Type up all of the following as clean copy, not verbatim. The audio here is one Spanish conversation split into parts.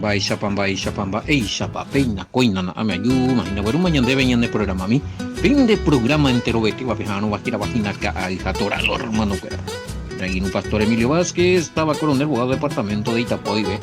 Baisha pamba, eisha pa, peina, coina, na, ame ayuma, ina, bueno, mañana de programa, mi, fin de programa entero, vete, va fijano, va a vagina, a hija, tora, lo hermano, que era. Un pastor Emilio Vázquez, estaba coronel, abogado del departamento de Itapoy, ve.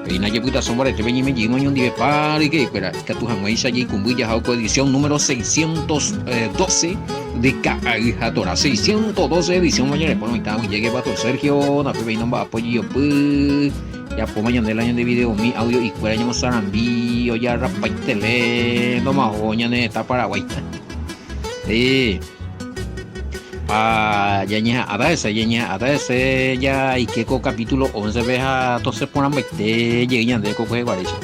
Peina, yeputa, sombra, te veñi, me llevo, y un día, para, y que, espera, que tu jamaica, y cumbuya, jauco, edición número 612 de Caja Tora, 612 edición, mañana, bueno, y llegué, Pastor Sergio, na, peina, va, apoyo, pues. Ya po mañana el año de video mi audio y fuera llamo sarambi o ya rapaitele no más oña neta Paraguay. Ya ada ese ya y que capítulo 11 veja entonces ponan baite llegan de coco de guarecha.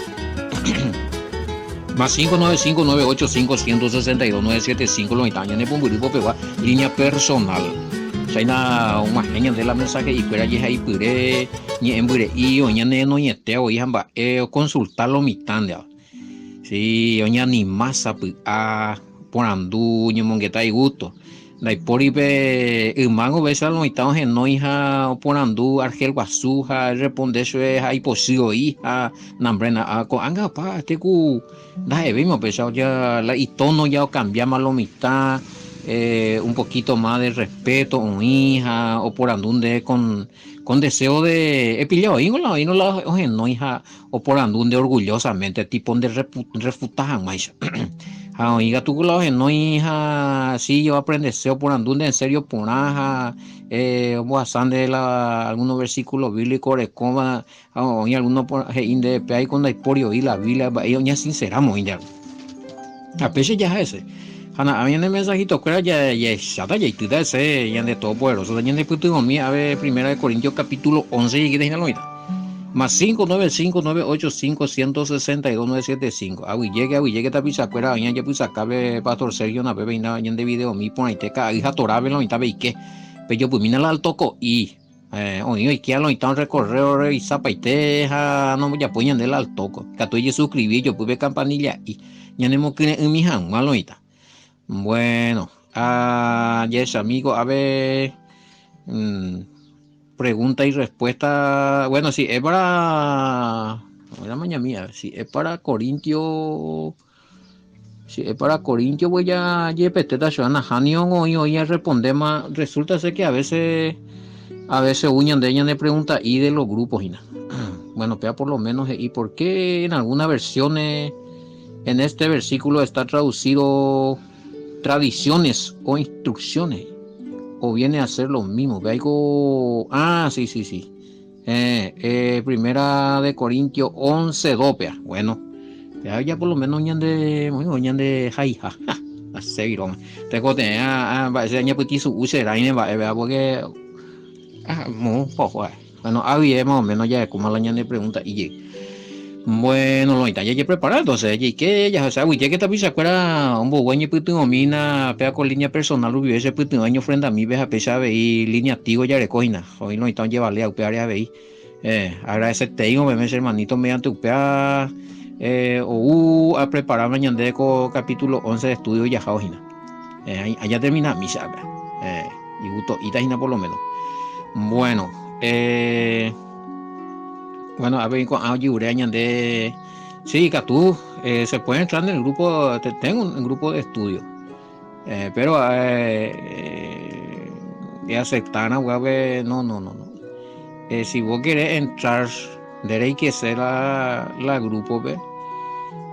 Más 595985162 lo itaña ne grupo pegua línea personal. China una genia de la mensaje y fuera ya ahí pure ni en pure y oña ne no yete o hamba consultarlo mitande. Sí, oña ni masa a por andu ni mongueta y gusto. Dai poripe mango besa lo mitamos en no hija por andu argel guasuja responde eso es ahí posible hija nambrena con anga pa teku da vimos pesado ya la y tono ya cambiamos lo mitad un poquito más de respeto un hija o por andunde con deseo de pillado y no la no hija o por andunde orgullosamente tipo de refutajan más oiga tú la no hija sí yo aprendí deseo por andunde en serio por aja boazán de la algunos versículos bíblicos de coma y algunos por inde hay cuando hay por y la Biblia ya sinceramos ya a veces ya es ese Ana, a mí en el mensajito que ya está ya tú ese ya de todo poderoso ya de puto mi a ver primera de Corintios capítulo 11 y que dejan lo más 595985162 llegue tapisa cuera ya pues acabe pastor Sergio na bebe na de video mi pon ahí te ca hija torabe lo itabe y que pero yo pues mina la altoco y oye que lo itan recorreo y zapaiteja no ya poñan del altoco que tú ya suscribí yo pues campanilla y ya no que en mi han malo ita. Bueno, yes, amigo, a ver, pregunta y respuesta. Bueno, sí, es para. La mañana mía, si es para Corintio. Si es para Corintio, voy a peteta Joana Hanion hoy a responder más. Resulta ser que a veces uñan de ella de pregunta y de los grupos, y bueno, pea por lo menos, ¿y por qué en algunas versiones en este versículo está traducido tradiciones o instrucciones o viene a ser lo mismo? Ve algo sí primera de Corintios 11 dopea bueno ya por lo menos oñan de jaija a seguir tengo que ese año pues su usera y va porque muy poco bueno había más o menos ya como la año de pregunta y bueno, lo está ya preparado, entonces, y que ya, o sea, uy, que también se acuerda un buen puto mina, pega con línea personal, hubiese puto año frente a mí, ves a pesar de línea activo ya de coina, hoy no están llevarle a upear ya veis, agradecerte, me hermanito, mediante upea, a preparar mañana de capítulo 11 de estudio ya jaojina, allá termina mi sabe, y gusto, y tajina por lo menos, bueno, bueno, a ver, con ayureña de. Sí, que tú se puede entrar en el grupo. Tengo un grupo de estudio. Pero de aceptar, no. Si vos querés entrar, deréis que ser la grupo, ¿ve?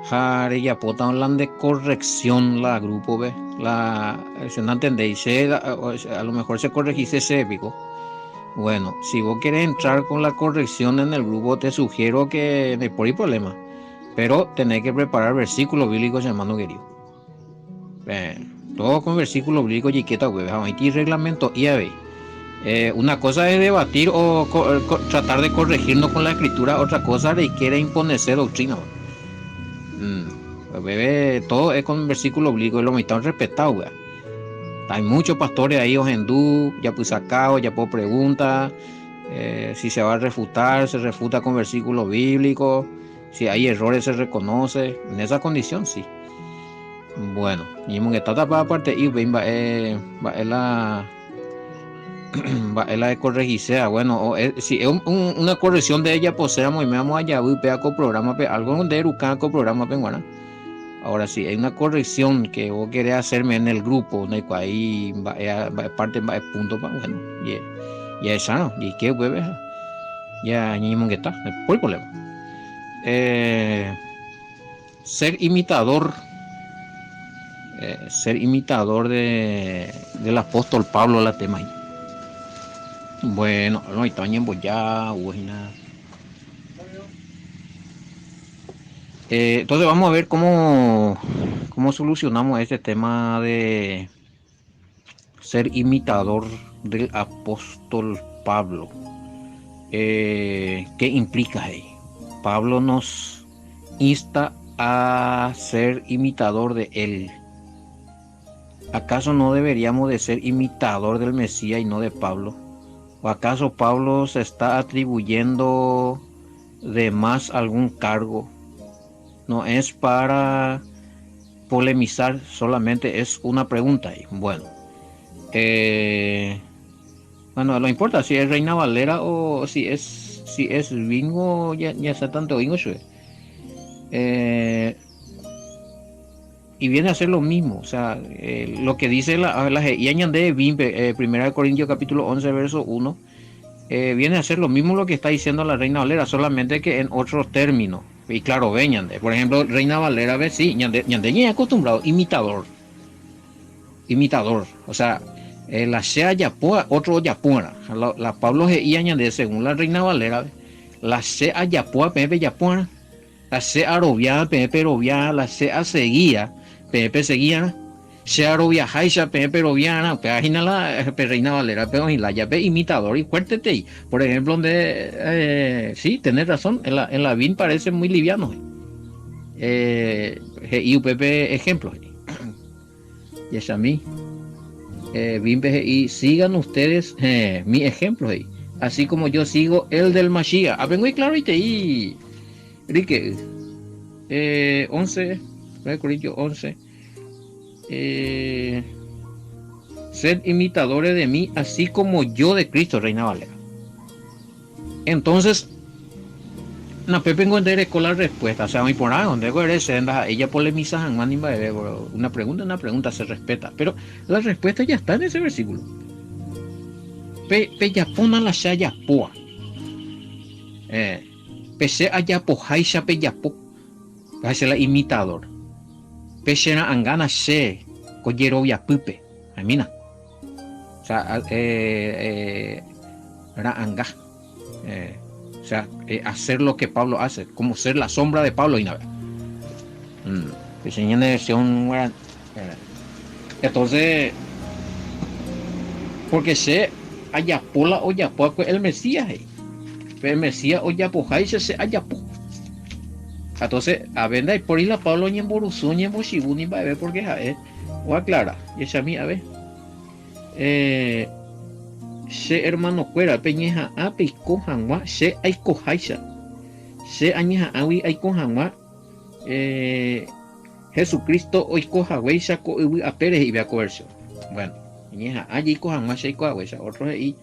Jare ya pota hablan de corrección, la grupo, ¿ve? Si no entendéis, a lo mejor se corregiste ese épico. Bueno, si vos querés entrar con la corrección en el grupo, te sugiero que no hay problema. Pero tenés que preparar versículos bíblicos, hermano querido. Todo con versículos bíblicos y quieta, güey. Hay reglamento y a ver. Una cosa es debatir o tratar de corregirnos con la escritura, otra cosa es quiere imponerse doctrina. Bebé, todo es con versículos bíblicos y lo están respetados, güey. Hay muchos pastores ahí, Ojendú, ya pues sacado, ya por pregunta, si se va a refutar, se refuta con versículos bíblicos, si hay errores se reconoce, en esa condición sí. Bueno, y en esta etapa aparte, y va la va la de corregir, bueno, si es una corrección de ella, pues seamos y me vamos allá, voy a programa, algo de Erucan programa, penguana. Ahora sí, hay una corrección que vos querés hacerme en el grupo, ¿no? Ahí va parte, va punto, bueno, ya es sano, y qué hueve, ya ni que está, no hay problema. Ser imitador del apóstol Pablo, la tema ahí. Bueno, no hay también ya, buena. Entonces vamos a ver cómo solucionamos este tema de ser imitador del apóstol Pablo. ¿Qué implica ahí? Pablo nos insta a ser imitador de él. ¿Acaso no deberíamos de ser imitador del Mesías y no de Pablo? ¿O acaso Pablo se está atribuyendo de más algún cargo? No es para polemizar, solamente es una pregunta ahí. Bueno, no importa si es Reina Valera o si es Bingo, ya está tanto Bingo. Y viene a ser lo mismo, o sea, lo que dice y añade Bimbe, 1 Corintios capítulo 11, verso 1, viene a ser lo mismo lo que está diciendo la Reina Valera, solamente que en otros términos. Y claro, ve Ñande, por ejemplo, Reina Valera, ve, sí, Ñande ya acostumbrado, imitador, o sea, la sea yapua, otro yapua, la Pablo y añade, según la Reina Valera, la sea yapua, pepe yapua, la sea arobia, pepe robia, la sea seguía, pepe seguía, sea arobia, jaisa, pepe robiana, página la Reina Valera, pero y la llave imitador y fuerte ahí. Por ejemplo, donde, sí, tenés razón, en la VIN parece muy liviano. Y pepe ejemplos. Y es a mí. Y sigan ustedes mi ejemplo ahí, así como yo sigo el del Mashiach. Vengo y claro y te y Enrique 11 Corintios 11, sed imitadores de mí así como yo de Cristo, Reina Valera. Entonces na Pepe encuentre con la respuesta, o sea, muy por nada, donde ella polemiza una pregunta se respeta, pero la respuesta ya está en ese versículo. Pe yapona la shaya poa. Pese ayapo haisha pe yapo. Hace la imitador. Pese na angana she koyero ya pupe. Amina. O sea, era anga. O sea, hacer lo que Pablo hace, como ser la sombra de Pablo y nada. Entonces, porque se ayapola o yapo el Mesías, el Mesías o yapo se ayapo. Entonces, a venda y por ahí la Pablo ni en Borusú ni en Boshibu ni va a ver porque o aclara, y esa mía a ver. Se hermano cuera peñeja ape cojanwa se hay cojaisa se añeja awi hay cojanwa Jesucristo hoy coja hueisa co a Pérez y vea coercio. Bueno, añeja allí cojanwa se coja hueisa otro y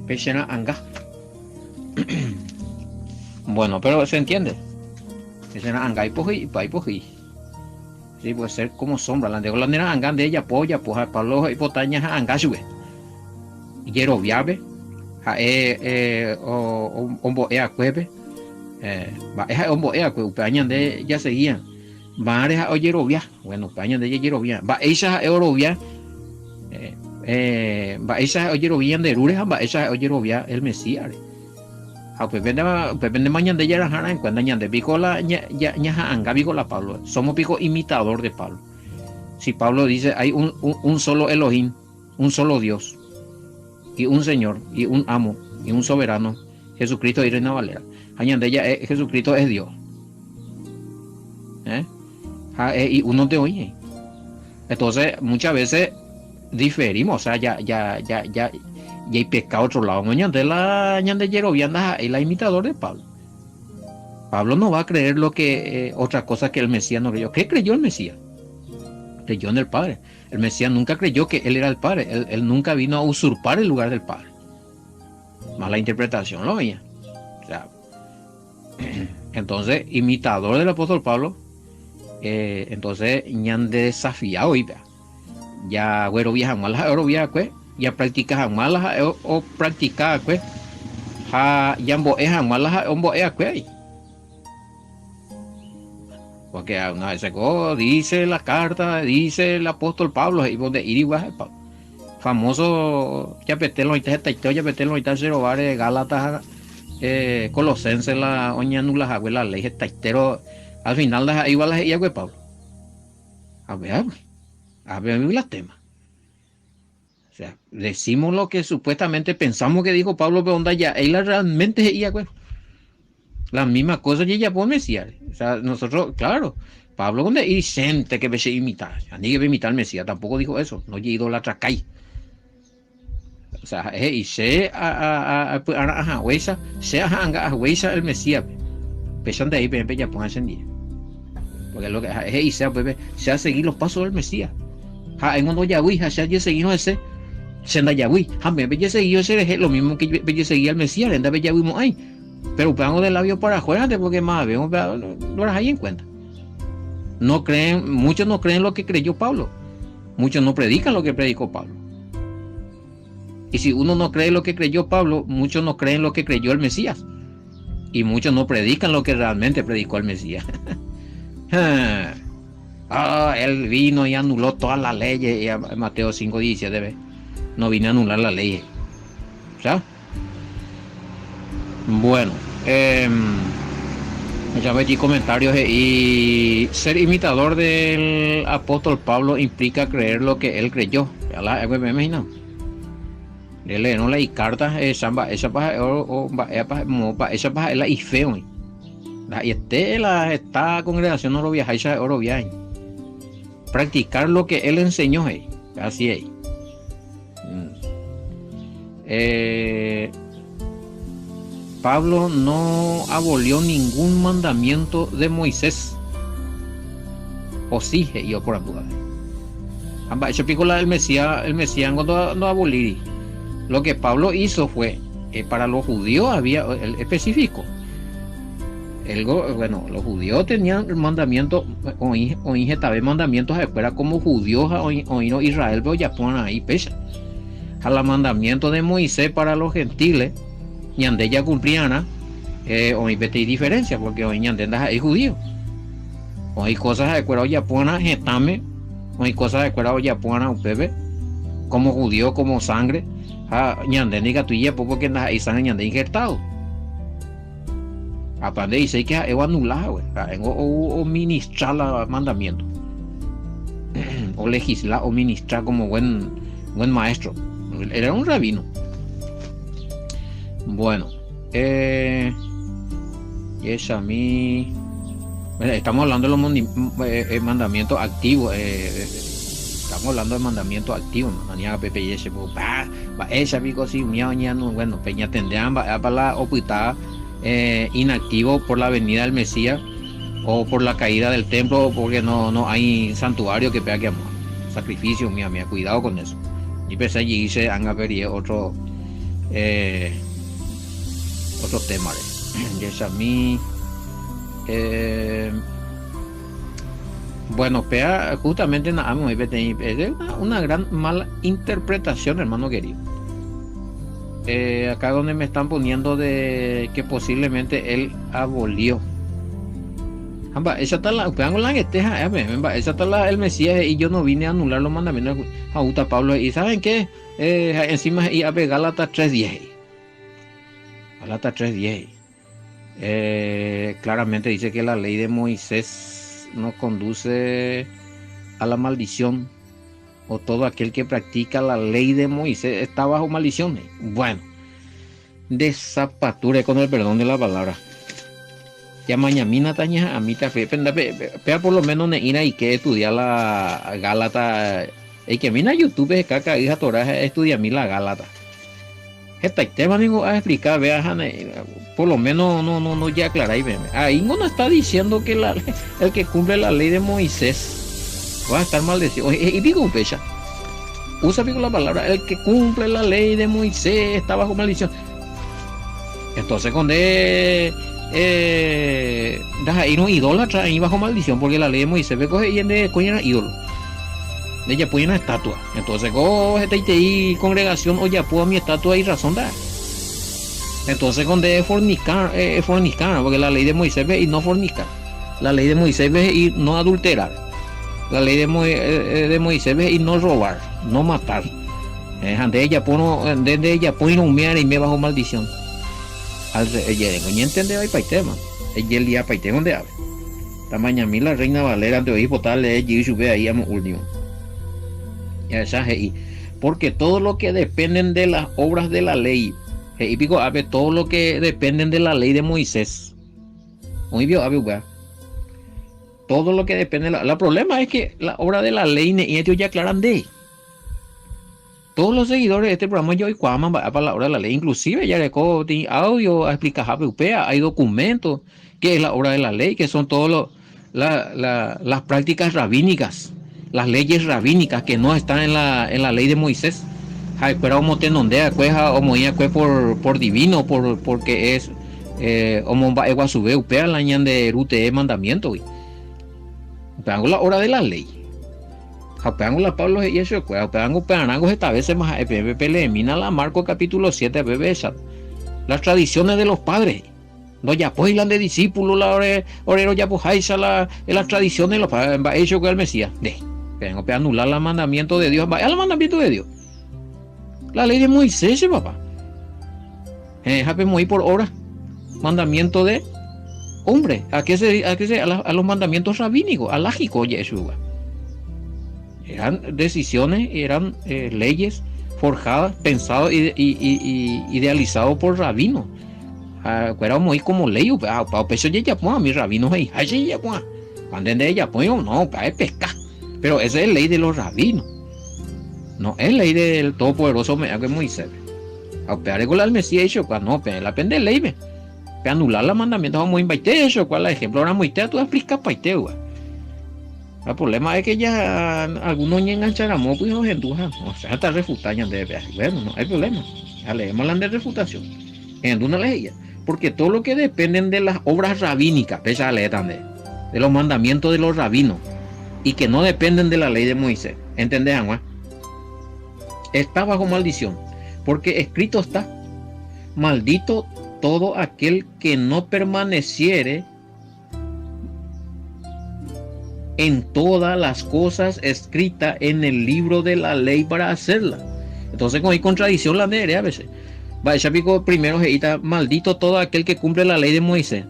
pechena anga. Bueno, pero se entiende. Pechena anga y poji. Sí, puede ser como sombra. La de la anga de ella polla pues Pablo y potaña anga sube. Yero viabe ombo cueve va ombo cueve pañan de ya seguían va a oyero via bueno pañan de yero via va esa eurovia va esa oyero via de rures va esa oyero via el Mesías a pepe de mañana de ya en cuando ñan de picola ya anga picola Pablo somos pico imitador de Pablo. Si Pablo dice hay un solo Elohim, un solo Dios y un Señor, y un amo, y un soberano, Jesucristo y Reina Valera. Añade ella, Jesucristo es Dios. Y uno te oye. Entonces, muchas veces diferimos, o sea, ya hay pecado a otro lado. Añade Yerobianda es la imitador de Pablo. Pablo no va a creer lo que otra cosa que el Mesías no creyó. ¿Qué creyó el Mesías? creyó en el Padre. El Mesías nunca creyó que él era el Padre. Él nunca vino a usurpar el lugar del Padre. Mala interpretación lo veía. O sea, entonces, imitador del apóstol Pablo, entonces ya han desafiado y ya güero vieja malas oro vieja ya practicas malas o practicas ya emboeja malas o emboea porque una vez dice la carta, dice el apóstol Pablo, y donde ir igual famoso ya petelo y taiteo ya petelo y cero bares Gálatas Colosenses la oña nula abuela ley taitero al final las igual las ella Pablo a ver la tema. O sea, decimos lo que supuestamente pensamos que dijo Pablo, pero onda ya ella realmente ella la misma cosa que ella pone Mesías. O sea, nosotros, claro, Pablo donde y gente que se imitar, ni que imitar al Mesías, tampoco dijo eso, no he ido la tracay. O sea, y se a huesa, se a huesa el Mesías. Pesan de ahí, pero ya pongan en día. Porque lo que es y se a seguir los pasos del Mesías. En uno ya voy, ya seguimos ese, se anda ya voy, ya seguido ese lo mismo que yo seguía al Mesías, anda ya vimos ahí. Pero pongo del labio para afuera, porque más vemos, no las hay en cuenta. No creen, muchos no creen lo que creyó Pablo. Muchos no predican lo que predicó Pablo. Y si uno no cree lo que creyó Pablo, muchos no creen lo que creyó el Mesías. Y muchos no predican lo que realmente predicó el Mesías. Él vino y anuló todas las leyes. Y Mateo 5:17 no vine a anular las leyes. ¿Sabes? Bueno, ya metí comentarios y ser imitador del apóstol Pablo implica creer lo que él creyó. Me imagino. Le no la cartas esa paja es la ifeo. Y esta congregación no lo viajáis a oro viaje. Practicar lo que él enseñó, así es. Pablo no abolió ningún mandamiento de Moisés. O sí, yo por apurado. Eso pico el Mesías cuando no abolir. Lo que Pablo hizo fue, para los judíos había el específico. Bueno, los judíos tenían el mandamiento, o también mandamientos afuera como judíos o Israel, pero ya ponen ahí pecha. A los mandamientos de Moisés para los gentiles, y ande ya cumplían, hoy hay diferencia, porque hoy ande hay judíos. Hoy cosas de acuerdo ya ponen getame, hoy cosas de acuerdo ya ponen un bebé, como judío, como sangre, ñande ni gatuilla, porque hay sangre ñande injertado. Aparte dice que es anulado, o ministrar los mandamientos, o legislar o ministrar como buen maestro. Era un rabino. Bueno, y es a mí. Estamos hablando de los mandamientos activos. Estamos hablando de mandamientos activos. Bueno, peña tendrán para la ocultada. Inactivo por la venida del Mesías o por la caída del templo, porque no hay santuario que pegue amor, sacrificio, mía, cuidado con eso. Y pensé allí dice anga vería otro tema. Y es a mí bueno, justamente es una gran mala interpretación, hermano querido. Acá donde me están poniendo de que posiblemente él abolió. Esa está el Mesías y yo no vine a anular los mandamientos a Pablo. Y ¿saben qué? Encima y a Gálatas 3:10. Gálatas 3:10. Claramente dice que la ley de Moisés nos conduce a la maldición. O todo aquel que practica la ley de Moisés está bajo maldición. Bueno, desapature con el perdón de la palabra. Ya mañana taña a mí te fe, pero por lo menos ne ira y que estudiar la Gálata. Y que mira YouTube es caca hija Torah estudia a mí la Gálata. Esta tema vengo a explicar, vea, por lo menos no ya aclaráis. Ahí no está diciendo que el que cumple la ley de Moisés va a estar maldecido. Y digo pecha. Usa pico la palabra, el que cumple la ley de Moisés está bajo maldición. Entonces cuando deja ir un idólatra ahí bajo maldición, porque la ley de Moisés ve coge y de coña ídolo. De ella pone una estatua. Entonces coge y congregación o ya puedo mi estatua y razón da. Entonces cuando es fornicar, porque la ley de Moisés ve y no fornicar. La ley de Moisés ve y no adulterar. La ley de Moisés ve y no robar, no matar. Desde ella pone humear y me bajo maldición. Ella no entiende hoy paitema. Ella el día paitema donde habla. Tamaña mí la reina Valera de hoy botarle y sube ahí a último. Ya esa es porque todo lo que dependen de las obras de la ley, y pico ave todo lo que dependen de la ley de Moisés. Muy bien, ave todo lo que depende de la problema es que la obra de la ley y ellos ya aclaran de todos los seguidores de este programa yo hoy cuaman para la obra de la ley, inclusive ya le tiene audio a explicar hay documentos que es la obra de la ley, que son todos las prácticas rabínicas, las leyes rabínicas que no están en la ley de Moisés. Pero como te nondea cueja o moía por divino, porque es como va a subir upea la ñan de rute mandamiento. Peango la hora de la ley. Peango la Pablo y eso peango esta vez más le mina la Marco capítulo 7 bebesa. Las tradiciones de los padres. No ya pues de discípulos la orero ya pues las tradiciones de los padres va hecho con el Mesías. Peango anular el mandamiento de Dios, va al mandamiento de Dios. La ley de Moisés, papá. Jape muy por hora. Mandamiento de hombre. A los mandamientos rabínicos, alágicos, Yeshua. Eran decisiones, eran leyes forjadas, pensadas y idealizadas por rabinos. Era muy como ley, peso ya pues mis rabinos ahí, allí ya pues. Cuando de ella pues no, es pescar. Pero esa es ley de los rabinos. No es ley del todopoderoso que Moisés. Aunque con el Mesías hecho, no, la pende ley, ve. Anular los mandamientos muy invaite hecho, cuál es el ejemplo ahora muy tú explicas paite, güey. El problema es que ya algunos ni engancharán pues los endujan, o sea, está refutando de ver. Bueno, no hay problema. Ya leemos la de refutación. En una ley, porque todo lo que dependen de las obras rabínicas, pese a leer también, de los mandamientos de los rabinos y que no dependen de la ley de Moisés, ¿entendés, güey? Está bajo maldición, porque escrito está: maldito todo aquel que no permaneciere en todas las cosas escritas en el libro de la ley para hacerla. Entonces, como hay contradicción la de a veces. Va a pico primero jeita, maldito todo aquel que cumple la ley de Moisés.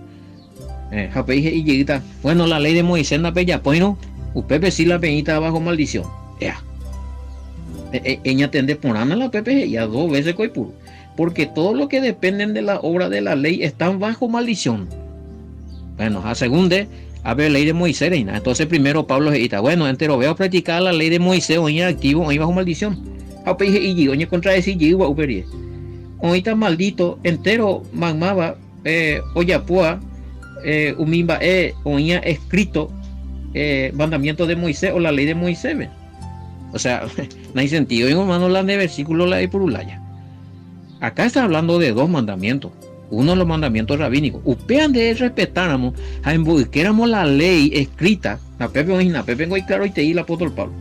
Bueno, la ley de Moisés no ya pues no, Upepe sí la peñita bajo maldición. Ella tende por ana la Pepe ya 2 veces coi puro. Porque todo lo que dependen de la obra de la ley están bajo maldición. Bueno, a segunda, a ver ley de Moisés, entonces primero Pablo dice, bueno, entero veo practicar la ley de Moisés, hoy activo, hoy bajo maldición. Hoy contra ese yiwa uperie. Hoy está maldito, entero magmaba, oyapua, umimba, hoy escrito, mandamiento de Moisés o la ley de Moisés. O sea, no hay sentido, hermano, la de versículo la de Purulaya. Acá está hablando de 2 mandamientos. Uno de los mandamientos rabínicos. Upean de respetáramos, a involucráramos la ley escrita. La Pepe y claro y te di el apóstol Pablo.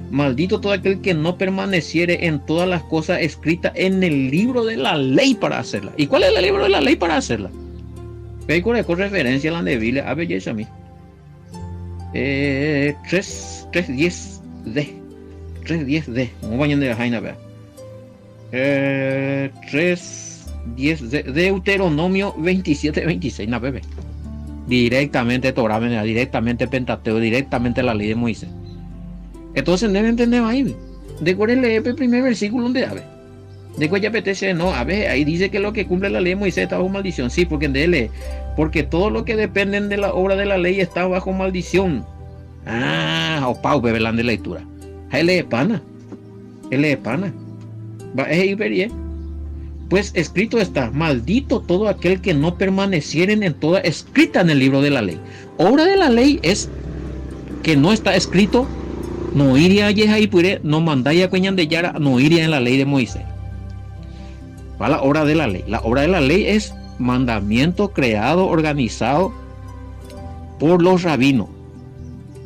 Maldito todo aquel que no permaneciere en todas las cosas escritas en el libro de la ley para hacerla. ¿Y cuál es el libro de la ley para hacerla? Con referencia a la de Biblia, a belleza a mí. 3.10d. 3.10d. Como vayan de la Jaina, vea. 3.10 Deuteronomio 27.26, na bebé. Directamente Torah, directamente Pentateo, directamente la ley de Moisés. Entonces deben entender ahí. De cuál es el primer versículo donde ave. De cuál ya apetece, no, a ver, ahí dice que lo que cumple la ley de Moisés está bajo maldición. Sí, porque todo lo que dependen de la obra de la ley está bajo maldición. O pau, bebé, la de lectura. Él es pana. Pues escrito está: maldito todo aquel que no permanecieren en toda escrita en el libro de la ley. Obra de la ley es que no está escrito No iría ahí pure, no mandaya cueñan de yara, no iría en la ley de Moisés. Va la obra de la ley. La obra de la ley es mandamiento creado, organizado por los rabinos,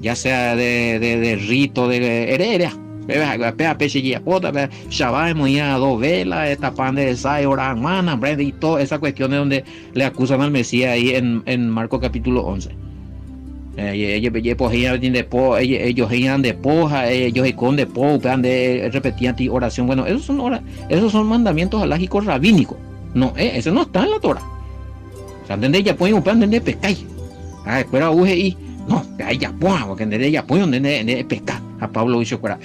ya sea de rito, de heredia. Pea peche y apota, Shabbat, moía dos velas, esta pan de sai, oran, mana, y todas esas cuestiones donde le acusan al Mesías ahí en Marcos capítulo 11. Ellos iban de poja, ellos iban de po, repetían oración. Bueno, esos son mandamientos alágicos rabínicos. No, eso no está en la Torah. O sea, ¿entendés? Ya pueden un plan de pescar. Espera, uje y no, ya pueden, porque ¿entendés? Ya pueden de pescar. A Pablo hizo fuera.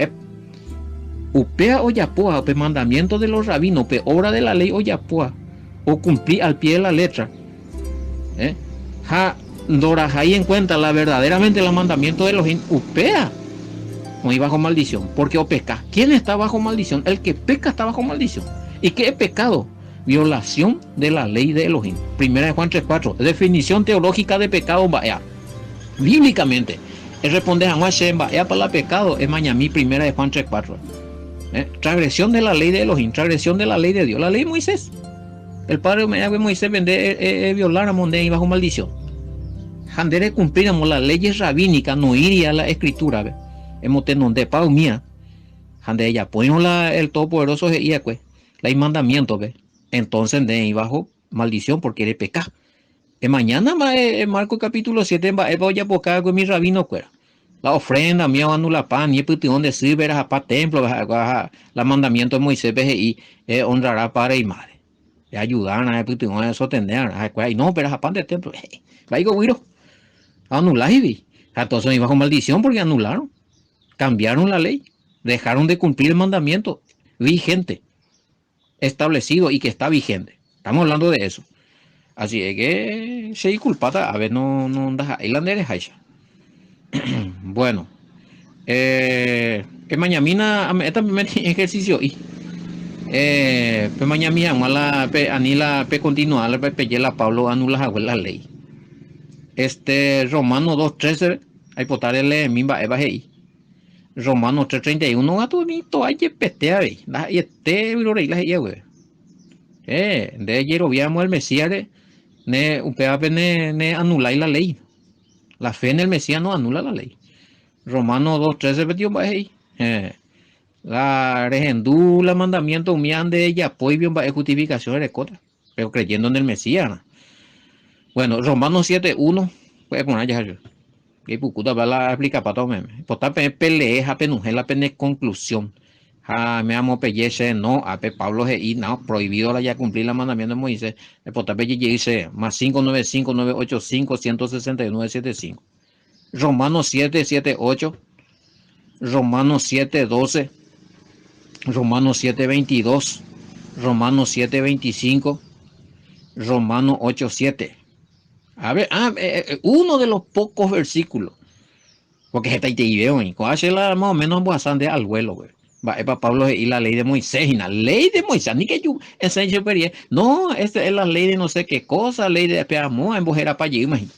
Upea o yapoa, o mandamiento de los rabinos, pe obra de la ley o yapoa, o cumplir al pie de la letra. Dorajai en cuenta verdaderamente el mandamiento de los upea, muy bajo maldición, porque o peca. ¿Quién está bajo maldición? El que peca está bajo maldición. ¿Y qué es pecado? Violación de la ley de Elohim. Primera de Juan 3:4. Definición teológica de pecado vaya. Bíblicamente, el responder a Hashem vaya para el pecado es mañamí. Primera de Juan 3:4. Transgresión de la ley de Elohim, transgresión de la ley de Dios, la ley de Moisés. El padre de Moisés vende violar a Mondé y bajo maldición. Handere cumpliramos las leyes rabínicas, no iría a la escritura. Hemos tenido de pau mía. Handere ya ponemos el todopoderoso y la mandamiento, entonces de bajo maldición porque eres pecar. Mañana Marcos capítulo 7 voy a buscar con mi rabino cuera. La ofrenda mía anula pan y putón de sirve a pa templo la mandamiento de Moisés y honrará padre y madre. Le ayudan a putón a sostener y no pero a pan de templo. Vaigo guiro. Anular y entonces me bajo maldición porque anularon. Cambiaron la ley. Dejaron de cumplir el mandamiento vigente, establecido y que está vigente. Estamos hablando de eso. Así es que se culpata a ver no da islanders haisha. Bueno, que mañana esta ejercicio y mañana mala anila pe continuar pe la Pablo anula la ley. Romano 2:13 hay potarle mimba eva hei. Romano 3:31 gato ni to hay petea ve. La y virore la hei we. De Jerobiamo el Mesías ne upea ne anular la ley. La fe en el Mesías no anula la ley. Romano 2:13 metió ahí. La regendú, la mandamiento humillan de ella, pues bien va justificación de cosas, pero creyendo en el Mesías. ¿No? Bueno, Romanos 7:1, puede poner ya yo. Que pucuta va la explica para todo meme. Por peleja penuje la pene conclusión. Me amo pellece no a Pablo y no prohibido la ya cumplir la mandamiento de Moisés. El potapelle dice más 595-985-169-75. Romanos 7:7-8, Romanos 7:12, Romanos 7:22, Romanos 7:25, Romanos 8:7. A ver, uno de los pocos versículos, porque esta te veo, y más o menos bastante al vuelo, güey. Va para Pablo y la ley de Moisés, y la ley de Moisés, ni que yo enseñe no, esta es la ley de no sé qué cosa, ley de Peamó, en Bojera para allí, imagínate.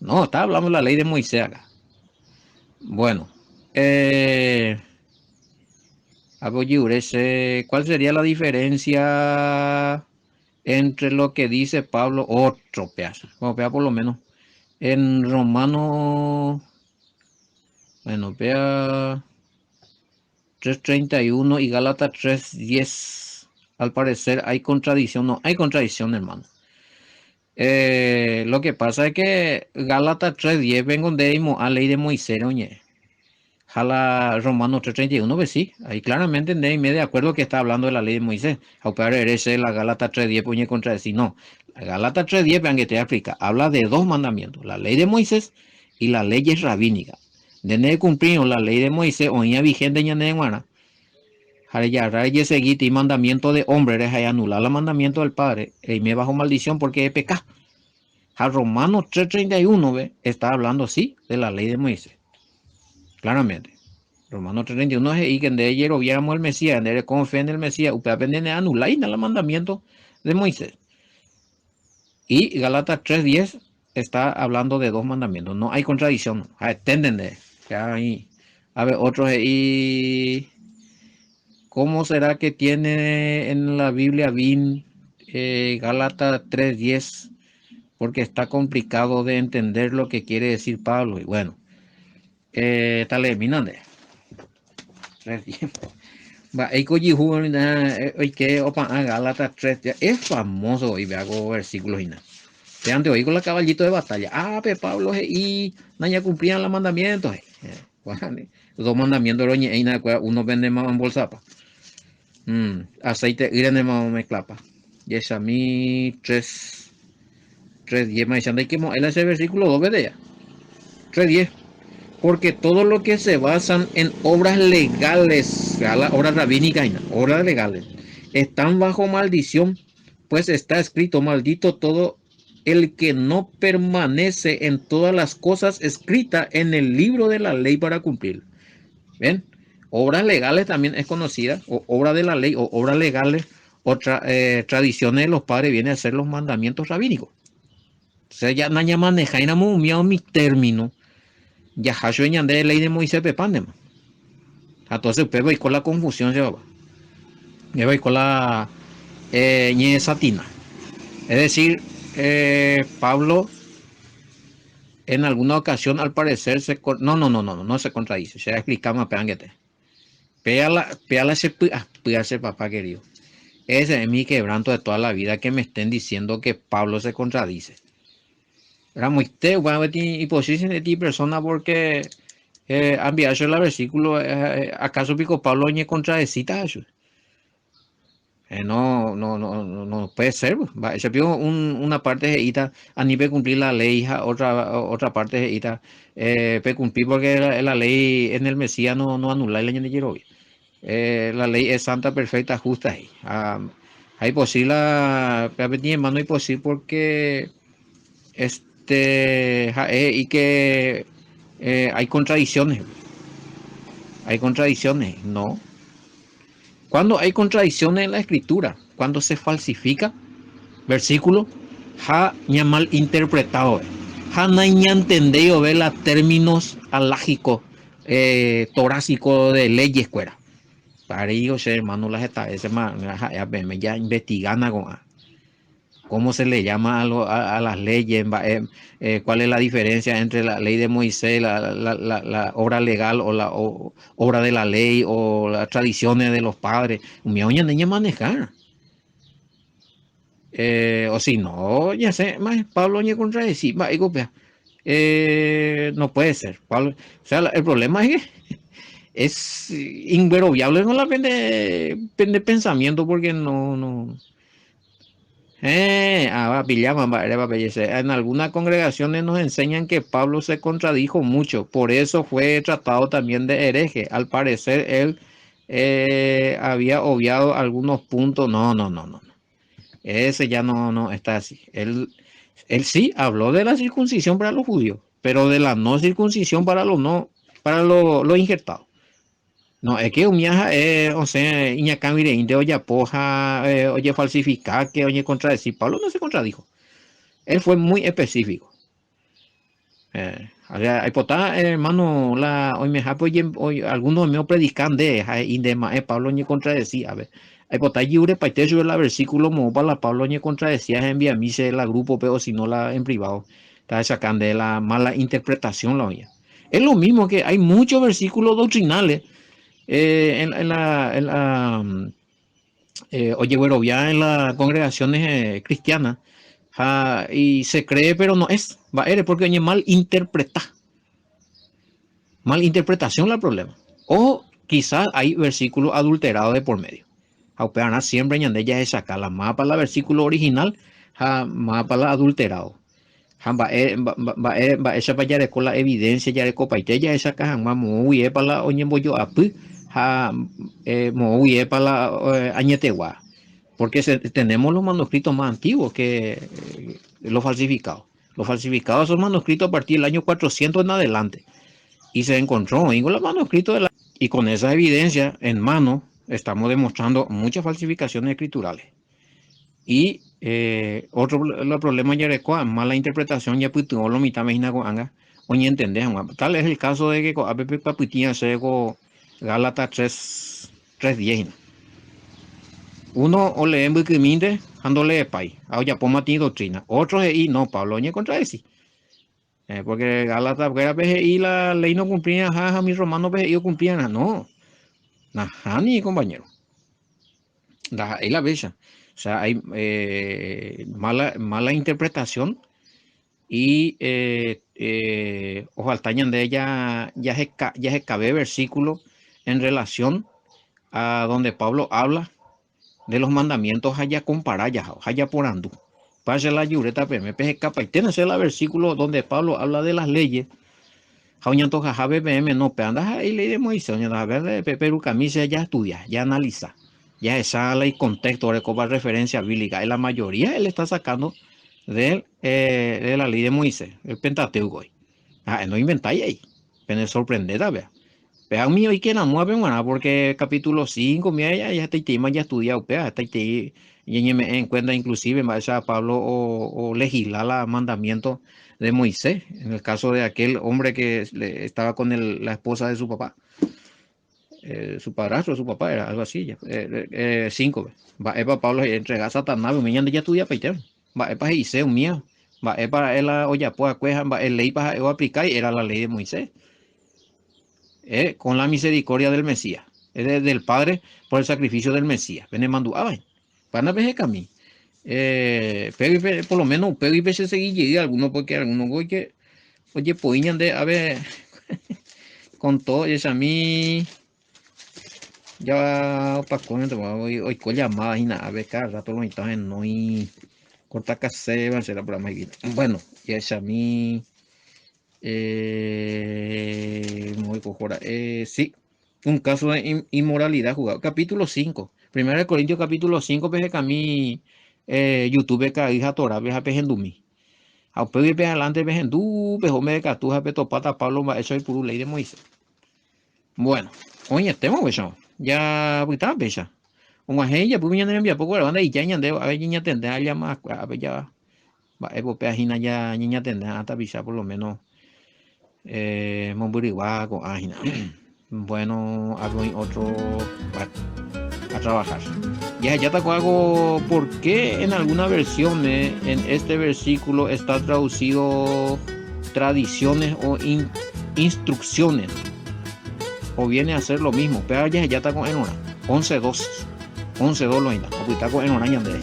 No, está hablando de la ley de Moisés acá. Bueno, ¿cuál sería la diferencia entre lo que dice Pablo? Otro pedazo, como vea por lo menos en Romano, bueno, vea 3:31 y Gálatas 3:10. Al parecer hay contradicción, no hay contradicción, hermano. Lo que pasa es que Gálatas 3:10 vengo de a ley de Moisés, oye. Jala Romanos 3:31, pues sí, ahí claramente me de acuerdo que está hablando de la ley de Moisés. Aunque ese la Gálatas 3:10 puñe contra decir, no. La Gálatas 3:10, vean que te explica, habla de dos mandamientos, la ley de Moisés y la ley es rabínica. De cumplir la ley de Moisés, oía vigente ya de guana. Ya seguir y mandamiento de hombre, deja anular el mandamiento del Padre, y me bajo maldición porque es pecado. A Romanos 3:31 está hablando sí de la ley de Moisés. Claramente. Romanos 3:31 es y que de ayer hubiéramos el Mesías, de confiar en el Mesías, usted aprende a anular el mandamiento de Moisés. Y Gálatas 3:10 está hablando de dos mandamientos, no hay contradicción. Entienden de ahí A ver, otro y ¿cómo será que tiene en la Biblia BIN Gálatas 3:10? Porque está complicado de entender lo que quiere decir Pablo. Y bueno, tal vez, minande. 3:10. Va, eiko yihu na que opa Gálatas 3 es famoso y hago versículos y nada. Te ante oí con la caballito de batalla. Ah, pe Pablo y ya cumplían los mandamientos. Los mandamientos uno vende más en bolsa. Aceite irene más me clapa. Y es a mí 3:10 me dicen que él ese versículo 2 de ya. 3:10. Porque todo lo que se basan en obras legales, obras rabínicas, obras legales, están bajo maldición, pues está escrito, maldito todo el que no permanece en todas las cosas escritas en el libro de la ley para cumplir. ¿Ven? Obras legales también es conocida, o obra de la ley, o obras legales, o tradiciones de los padres, viene a ser los mandamientos rabínicos. O sea, ya no maneja, mi término. Ya hasho de ley de Moisés pepande. Entonces usted va con la confusión, se va. Me voy con la satina. Es decir, Pablo en alguna ocasión al parecer no se contradice. Se explica más peanguete. Péala se papá querido. Ese es mi quebranto de toda la vida, que me estén diciendo que Pablo se contradice. Era muy y posición de ti persona porque enviarse el versículo, acaso pico Pablo ni contradecita eso. No puede ser. Se pide una parte de ita a nivel cumplir la ley, otra parte de ita cumplir porque la ley en el Mesías no anula el año de la ley es santa, perfecta, justa. Hay posible, no hay posible porque y que hay contradicciones. Hay contradicciones, no. Cuando hay contradicciones en la escritura, cuando se falsifica versículo, ya mal interpretado, no entendido ver los términos alágicos, torásicos de leyes, cuera. Para ellos, hermano, ya investigando con cómo se le llama a las leyes, cuál es la diferencia entre la ley de Moisés, la obra legal o la obra de la ley o las tradiciones de los padres. Mi oña niña manejar. O si no, ya sé, Pablo ni contradecir, no puede ser. Pablo, o sea, el problema es que es inveroviable con la de pensamiento porque no. En algunas congregaciones nos enseñan que Pablo se contradijo mucho, por eso fue tratado también de hereje. Al parecer él había obviado algunos puntos. No. Ese ya no está así. Él sí habló de la circuncisión para los judíos, pero de la no circuncisión para los injertados. No, es que o sea, Iñacamire, Inde, oye, poja, oye, falsificar, que oye, contradecir. Pablo no se contradijo. Él fue muy específico. Hay potá, hermano, hoy me hoy algunos me predican de Pablo ni contradecía, a ver. Hay potá libre para te sobre la versículo mo para Pablo ni contradecía envía a mí se la grupo, pero si no la en privado. Está sacando de la mala interpretación la oye. Es lo mismo que hay muchos versículos doctrinales oye, bueno, ya en las congregaciones cristianas, y se cree, pero no es, porque oye, mal interpretación el problema. O quizás hay versículos adulterados de por medio. Siempre ya es sacar la mapa la versículo original, mapa la adulterado. Esa para ya con la evidencia ya de copaite ya esa caja muy para la oñe boyo apu muy para la añetegua porque tenemos los manuscritos más antiguos que los falsificados. Los falsificados son manuscritos a partir del año 400 en adelante y se encontró con los manuscritos y con esa evidencia en mano estamos demostrando muchas falsificaciones escriturales. Y otro problema ya de mala interpretación ya pues lo mitad me con anga Oye, ¿entendés? Tal es el caso de que a Pepe Papitina se con Gálatas 3:10. Uno o lee en Wikiminde, ando lee pai, a ya poma ti doctrina. Otros y no, Pablo, oye, contra ese. Porque Gálatas, porque era PGI, la ley no cumplía, jaja, mis romanos PGI cumplían, no. Ajá, ni compañero. Ahí la bella. O sea, hay mala interpretación y ojalá de ella ya se cabe versículo en relación a donde Pablo habla de los mandamientos allá comparaya, allá por andú. Pase la yureta PMP capa y tiene el versículo donde Pablo habla de las leyes. Jauñanto jajabe PM no peanda ahí ley de Moisés, a ver Pepe Camisa ya estudia, ya analiza. Ya esa ley contexto de copa referencia bíblica. Y la mayoría él está sacando de la ley de Moisés, el Pentateuco. No inventáis ahí. Me sorprende, ¿sabes? Pero a mí hoy que no porque capítulo 5, mira, ya está tema ya estudiado, pero está y me en cuenta inclusive más a Pablo o legislar los mandamientos de Moisés, en el caso de aquel hombre que estaba con la esposa de su papá. Su padrastro, su papá, era algo así, 5. Va, Pablo entrega a Satanás, me ya estudia peiter. Va, para Iseo mío. Va, para él, oye, pues, va, el ley para aplicar, era la ley de Moisés. Con la misericordia del Mesías, del Padre por el sacrificio del Mesías. Ven, mandó, van a ver camino. Por lo menos, pero y veces seguí algunos, porque algunos, oye, pues, de, a ver, con todo, es a mí. Ya Paco hoy con llamadas y nada, a ver, cada rato lo estás en no y corta casera, será por más. Bueno, ya es a mí. Muy cojora. Sí, un caso de inmoralidad jugado. Capítulo 5. 1 Corintios capítulo 5, peje que a mí YouTube que hija Torah, veja pejendumi. A pedir peje adelante pejendu, pejo me de catuja, peto pata Pablo, eso es puro ley de Moisés. Bueno, oye, tenemos eso. Ya, pues está bella. Un agente, pues viene enviar poco la banda y ya ñande, a ver, niña tendrá ya más, a ver, ya. Va, pejina ya, niña tendrá hasta visa por lo menos. Momburiguá con ágina. Bueno, algo otro a trabajar. Ya te hago por qué en alguna versión en este versículo está traducido tradiciones o instrucciones. O viene a ser lo mismo, pero ya está con enora. 11:2. 11:2 lo está. O está con enora ñande.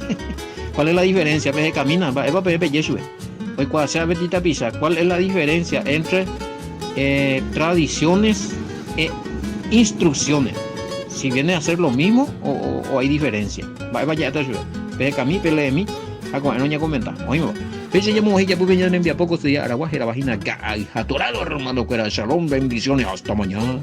¿Cuál es la diferencia? Peje camina, va, eva pepe yeshue. Hoy cuando sea betita pisa, ¿cuál es la diferencia entre tradiciones e instrucciones? Si viene a ser lo mismo o hay diferencia. Vaya, peje camí, pele de mí, a no ya comenta. Oye, pese ya mujer ya pues venir envía poco día Araguaje la vagina, atorado hermano, que era shalom, bendiciones, hasta mañana.